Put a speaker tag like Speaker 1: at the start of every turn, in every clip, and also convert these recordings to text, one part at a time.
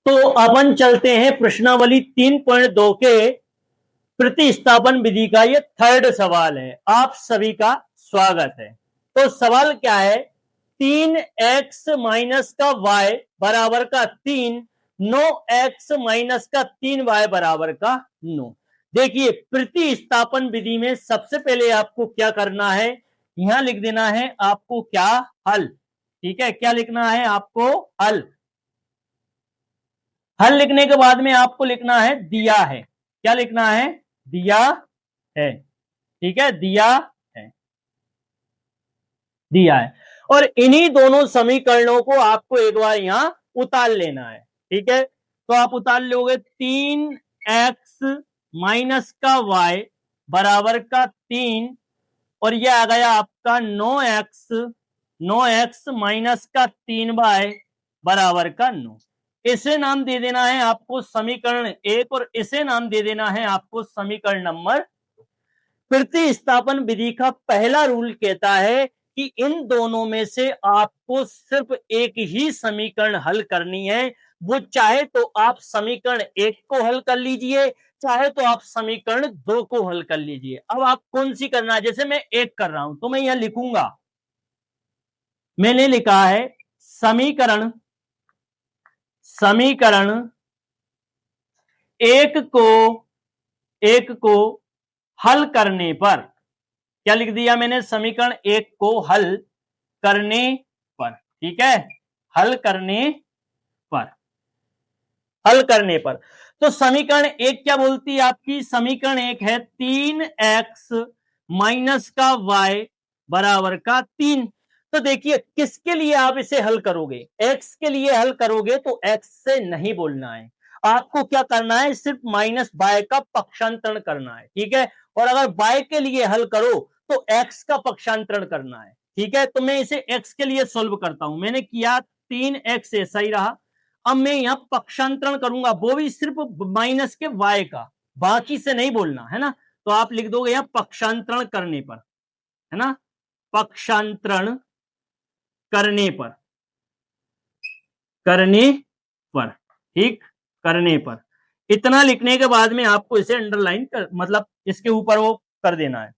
Speaker 1: तो अपन चलते हैं प्रश्नावली 3.2 के प्रतिस्थापन विधि का ये थर्ड सवाल है। आप सभी का स्वागत है। तो सवाल क्या है, 3x माइनस का y बराबर का 3, 9x माइनस का 3y बराबर का 9। देखिए प्रतिस्थापन विधि में सबसे पहले आपको क्या करना है, यहां लिख देना है आपको क्या, हल। ठीक है, क्या लिखना है आपको, हल। हल लिखने के बाद में आपको लिखना है दिया है। क्या लिखना है, दिया है। ठीक है, दिया है, दिया है। और इन्हीं दोनों समीकरणों को आपको एक बार यहां उतार लेना है। ठीक है, तो आप उतार लोगे 3x माइनस का y बराबर का 3, और यह आ गया आपका 9x माइनस का 3y बराबर का 9। इसे नाम दे देना है आपको समीकरण 1 और इसे नाम दे देना है आपको समीकरण नंबर। प्रतिस्थापन विधि का पहला रूल कहता है कि इन दोनों में से आपको सिर्फ एक ही समीकरण हल करनी है। वो चाहे तो आप समीकरण 1 को हल कर लीजिए, चाहे तो आप समीकरण 2 को हल कर लीजिए। अब आप कौन सी करना है, जैसे मैं 1 कर रहा हूं तो मैं यहां लिखूंगा, मैंने लिखा है समीकरण समीकरण 1 को हल करने पर, क्या लिख दिया मैंने, समीकरण 1 को हल करने पर। ठीक है, हल करने पर, हल करने पर। तो समीकरण 1 क्या बोलती है आपकी, समीकरण 1 है 3x माइनस का y बराबर का 3। तो देखिए किसके लिए आप इसे हल करोगे, x के लिए हल करोगे तो x से नहीं बोलना है, आपको क्या करना है, सिर्फ माइनस y का पक्षांतरण करना है। ठीक है, और अगर y के लिए हल करो तो x का पक्षांतरण करना है। ठीक है, तो मैं इसे x के लिए सोल्व करता हूं, मैंने किया 3x ऐसा ही रहा। अब मैं यहां पक्षांतरण करूंगा, वो भी सिर्फ माइनस के y का, बाकी से नहीं बोलना है ना। तो आप लिख दोगे यहां पक्षांतरण करने पर, है ना, पक्षांतरण करने पर, करने पर, ठीक, करने पर। इतना लिखने के बाद में आपको इसे अंडरलाइन कर, मतलब इसके ऊपर वो कर देना है,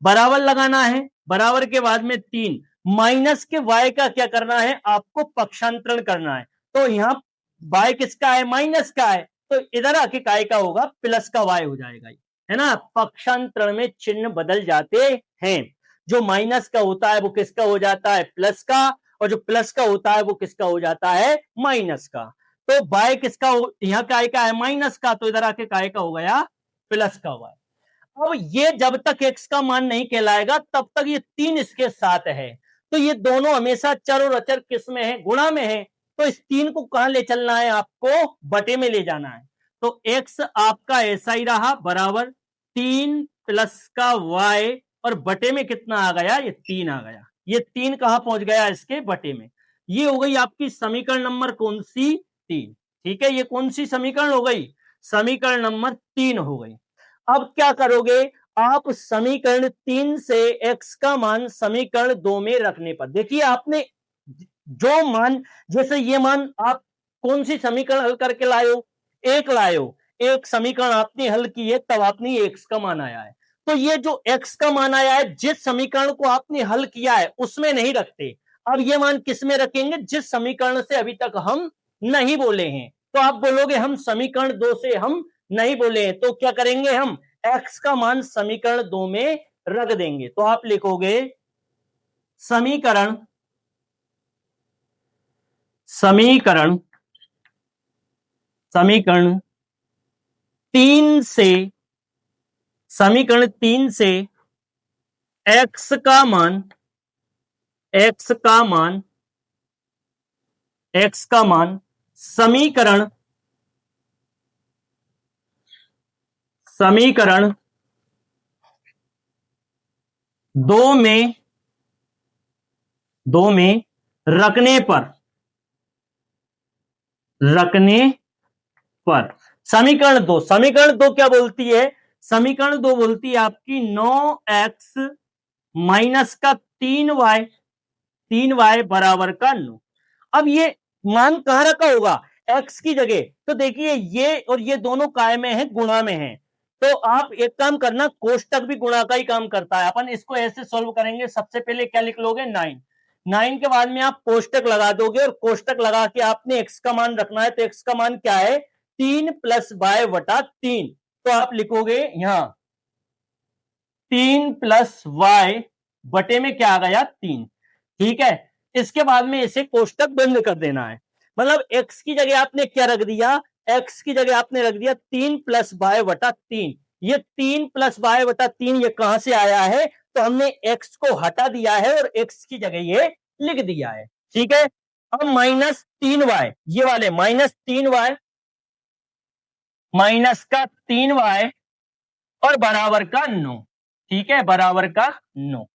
Speaker 1: बराबर लगाना है। बराबर के बाद में 3 माइनस के y का क्या करना है, आपको पक्षांतरण करना है। तो यहां y किसका है, माइनस का है, तो इधर आके काय का होगा, प्लस का y हो जाएगा, है ना। पक्षांतरण में चिन्ह बदल जाते हैं, जो माइनस का होता है वो किसका हो जाता है, प्लस का, और जो प्लस का होता है वो किसका हो जाता है, माइनस का। तो y किसका, यहां काय का है, माइनस का, तो इधर आके काय का हो गया, प्लस का y। अब ये जब तक x का मान नहीं कहलाएगा तब तक ये 3 इसके साथ है। तो ये दोनों हमेशा चर और अचर किस में है, गुणा में है। तो इस 3 को कहां ले चलना है, आपको बटे में ले जाना है। तो x आपका ऐसा ही रहा, बराबर 3 प्लस का y, और बटे में कितना आ गया, ये 3 आ गया। ये 3 कहां पहुंच गया, इसके बटे में। ये हो गई आपकी समीकरण नंबर कौन सी, 3। ठीक है, ये कौन सी समीकरण हो गई, समीकरण नंबर 3 हो गई। अब क्या करोगे आप, समीकरण 3 से x का मान समीकरण 2 में रखने पर, देखिए आपने जो मान, जैसे ये मान आप कौन सी समीकरण हल करके लाए हो, एक लाए हो, एक समीकरण आपने हल की है, तब आपने x का मान आया है। तो ये जो x का मान आया है, जिस समीकरण को आपने हल किया है उसमें नहीं रखते। अब ये मान किस में रखेंगे, जिस समीकरण से अभी तक हम नहीं बोले हैं। तो आप बोलोगे हम समीकरण 2 से हम नहीं बोले हैं, तो क्या करेंगे, हम x का मान समीकरण 2 में रख देंगे। तो आप लिखोगे समीकरण समीकरण समीकरण 3 से, समीकरण 3 से x का मान, x का मान, x का मान समीकरण समीकरण 2 में रखने पर, समीकरण 2 क्या बोलती है, समीकरण 2 बोलती है आपकी 9x माइनस का 3y बराबर का 9। अब ये मान कहां रखा होगा, x की जगह, तो देखिए ये और ये दोनों काय में है, गुणा में है, तो आप एक काम करना, कोष्टक भी गुणा का ही काम करता है। अपन इसको ऐसे सॉल्व करेंगे, सबसे पहले क्या लिख लोगे 9, 9 के बाद में आप कोष्टक लगा दोगे, और कोष्टक लगा के आपने x का मान रखना है, तो x का मान क्या है 3 प्लस y बटा 3, तो आप लिखोगे यहां 3 प्लस y बटे में क्या आ गया 3, ठीक है। इसके बाद में इसे कोष्टक बंद कर देना है, मतलब x की जगह आपने क्या रख दिया, x की जगह आपने रख दिया 3 प्लस y बटा 3, ये 3 प्लस y बटा 3 ये कहां से आया है, तो हमने x को हटा दिया है और x की जगह ये लिख दिया है, ठीक है। अब -3y, ये वाले -3y, माइनस का 3y और बराबर का 9, ठीक है, बराबर का 9।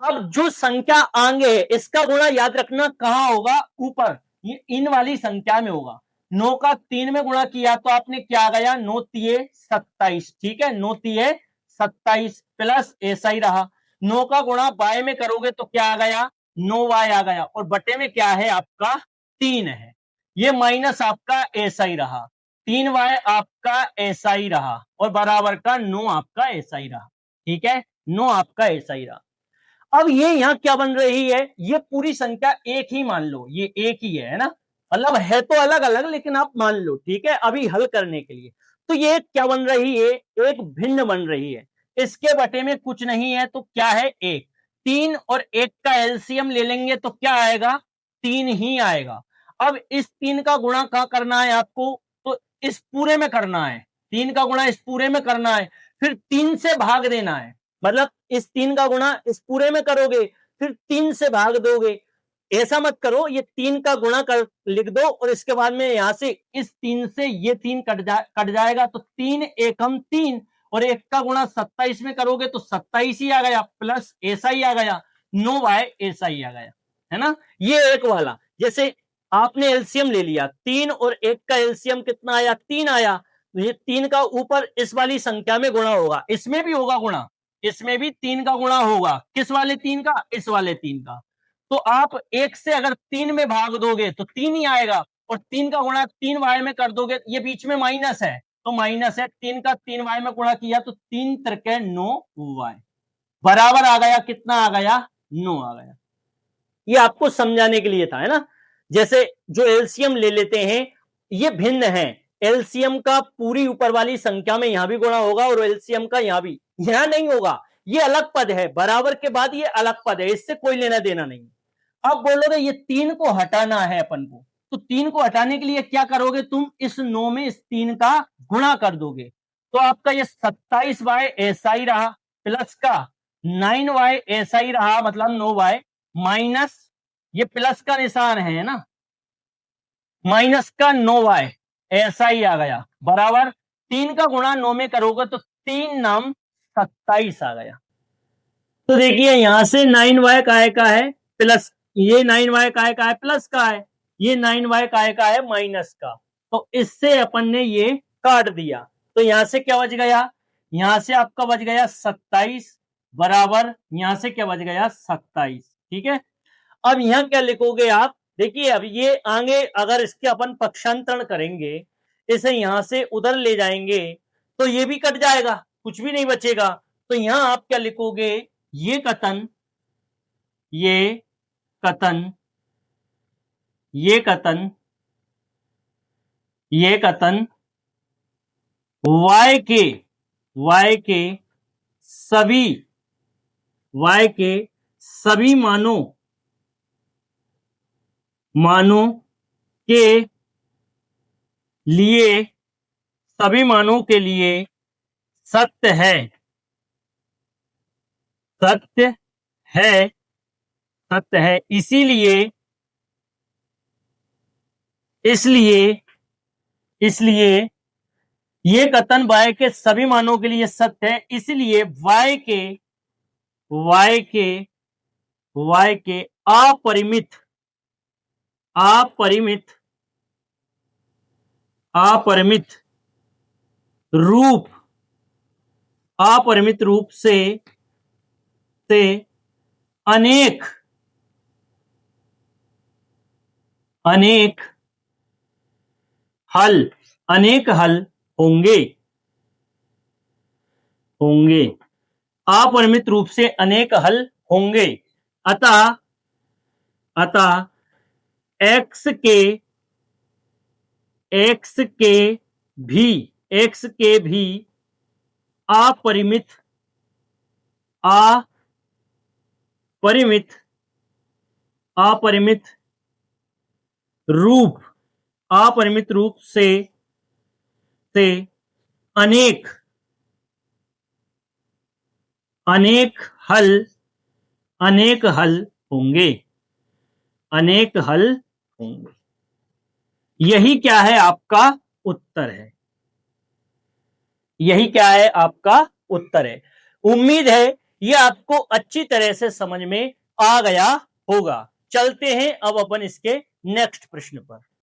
Speaker 1: अब जो संख्या आगे इसका गुणा याद रखना कहां होगा, ऊपर, ये इन वाली संख्या में होगा। 9 का 3 में गुणा किया तो आपने क्या आ गया, 9 तिये 27, ठीक है, 9 तिये 27 प्लस ऐसा ही रहा। 9 का गुणा y में करोगे तो क्या आ गया 9y आ गया, और बटे में क्या है आपका 3 है, ये माइनस आपका ऐसा ही रहा, 3y आपका ऐसा ही रहा, और बराबर का 9 आपका ऐसा ही रहा, ठीक है, 9 आपका ऐसा ही रहा। अब ये यहां क्या बन रही है, ये पूरी संख्या एक ही मान लो, ये एक ही है ना, मतलब है तो अलग अलग लेकिन आप मान लो, ठीक है, अभी हल करने के लिए। तो ये क्या बन रही है, एक भिन्न बन रही है, इसके बटे में कुछ नहीं है तो क्या है एक, 3 और 1 का एलसीएम ले लेंगे तो क्या आएगा 3 ही आएगा। अब इस 3 का गुणा कहां करना है आपको, तो इस पूरे में करना है, 3 का गुणा इस पूरे में करना है, फिर 3 से भाग देना है, मतलब इस 3 का गुणा इस पूरे में करोगे, फिर 3 से भाग दोगे, ऐसा मत करो, ये 3 का गुणा कर लिख दो, और इसके बाद में यहां से इस 3 से ये 3 कट जाएगा, तो 3 एकम 3, और 1 का गुणा 27 में करोगे तो 27 ही आ गया, प्लस ऐसा ही आ गया, 9y ऐसा ही आ गया, है ना। ये एक वाला, जैसे आपने एलसीएम ले लिया, 3 और 1 का एलसीएम कितना आया 3 आया, ये 3 का ऊपर इस वाली संख्या में गुणा होगा, इसमें भी होगा गुणा, इसमें भी 3 का गुणा होगा, किस वाले 3 का, इस वाले 3 का, तो आप 1 से अगर 3 में भाग दोगे तो 3 ही आएगा, और 3 का गुणा 3y में कर दोगे, ये बीच में माइनस है तो माइनस है, 3 का 3y में गुणा किया तो 3 त्रिके 9y, बराबर आ गया, कितना आ गया 9 आ गया। ये आपको समझाने के लिए था, है ना। जैसे जो एलसीएम ले लेते हैं ये भिन्न है, एलसीएम का पूरी ऊपर वाली संख्या में यहां भी गुणा होगा, और एलसीएम का यहां भी, यहां नहीं होगा, ये अलग पद है, बराबर के बाद ये अलग पद है, इससे कोई लेना देना नहीं। अब बोलोगे ये 3 को हटाना है अपन को, तो 3 को हटाने के लिए क्या करोगे तुम, इस 9 में इस 3 का गुणा कर दोगे, तो आपका ये 27y ऐसा ही रहा, प्लस का 9y ऐसा ही रहा, मतलब 9y, माइनस ये प्लस का निशान है ना, माइनस का 9y ऐसा ही आ गया, बराबर 3 का गुणा 9 में करोगे तो 3 नाम 27 आ गया। तो देखिए यहां से 9y काय का है प्लस, ये 9y काय का है प्लस का है, ये 9y काय का है माइनस का, तो इससे अपन ने ये काट दिया, तो यहां से क्या बच गया, यहां से आपका बच गया 27, बराबर यहां से क्या बच गया 27, ठीक है। अब यहां क्या लिखोगे आप, देखिए अब ये आगे अगर इसके अपन पक्षांतरण करेंगे, इसे यहां से उधर ले जाएंगे तो ये भी कट जाएगा, कुछ भी नहीं बचेगा, तो यहां आप क्या लिखोगे, ये कथन, ये कथन, ये कथन, ये कथन y के सभी, y के सभी मानों के लिए, सभी मानों के लिए सत्य है, सत्य है, सत्य है, इसीलिए इसलिए इसलिए ये कथन y के सभी मानों के लिए सत्य है, इसलिए y के अपरिमित अपरिमित अपरिमित रूप, अपरिमित रूप से अनेक अनेक हल, अनेक हल होंगे, होंगे, अपरिमित रूप से अनेक हल होंगे। अतः x के भी अपरिमित रूप से अनेक हल होंगे, अनेक हल होंगे। यही क्या है? आपका उत्तर है। यही क्या है? आपका उत्तर है। उम्मीद है ये आपको अच्छी तरह से समझ में आ गया होगा। चलते हैं अब अपन इसके नेक्स्ट प्रश्न पर।